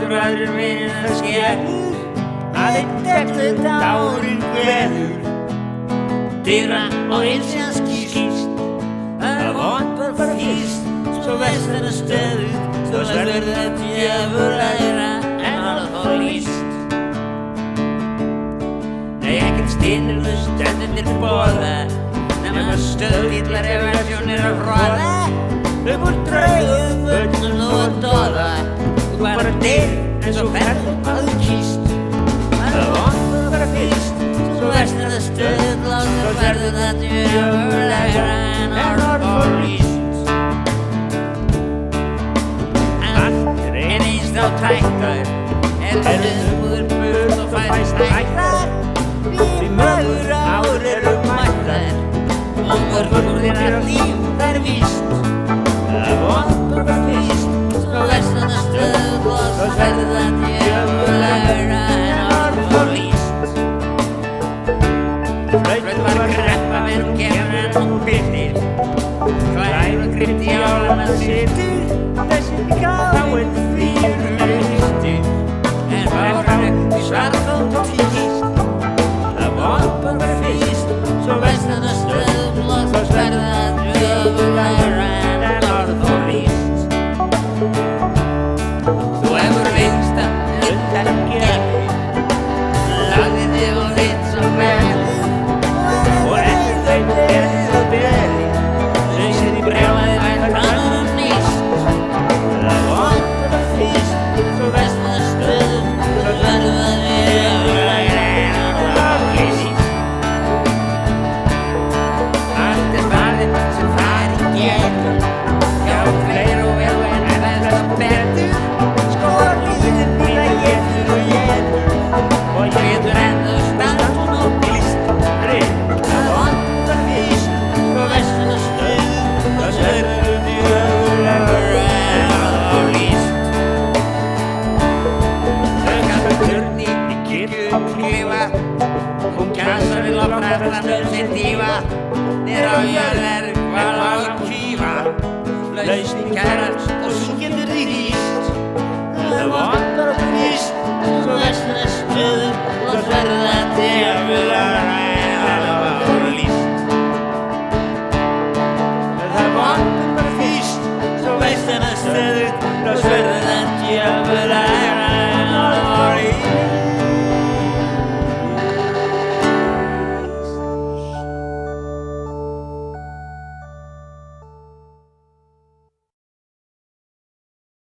og aðrir vinir það skerður, að einn dellu dárin hverður. Dyra og einsjan skýst, að vantar fyrst, svo vestan að stöðut, svo verður það djöfulegra en orð og líst. Nei, ekkert stinur stöndir boða, nema stöðvillar ef versjónir að fróða. Upp úr draugum, öllum og að doða, þú bara deyr eins og ferðum að þú kýst. Það vantar bara fyrst, svo vestan að stöðla, svo verður það djöfulegra en orð og líst. Allt reynist á tæktar, eldur burt og fæst hættar. Því mögur ár eru mættar, og mörgur þeirra líf þær víst. Það vantar bara fyrst, svo vestan að stöðla, svo verður það djöfulegra en orð og líst. Flautur var kreppa með gefur en hún byrtir, klær og krypt í álana situr, þessi gáinn fyrir lystu, en báranu svart og tíst. Það vantar bara fyrst, svo vestan að stöðla, svo verður það djöfulegra en orð og líst. Þú hefur lengst að undan gerði, lagði þig og hitt svo verði, og eftir þau berði og berði, lausir í brjálaði vært annan nýst. Það vantar bara fyrst, svo vestan að stöðla, svo verður það djöfulegra en orð og líst. Allt farið sem farið getur, hjá fleir og vel en verður það betur. Skóar líður bíla getur og getur ennþá standun og blíst. Það vantar fyrst, svo vestan að stöðla, svo verður djöfulegra en orð og líst. Þau kasta turni í kirkju klifa, hún kasta við lofrættanum sem dífa, þér á jörðar hval á að kvífa, lausn kærast og svo getur þið hýst. Það vantar fyrst, svo vestan að stöðla, svo verður það djöfulegra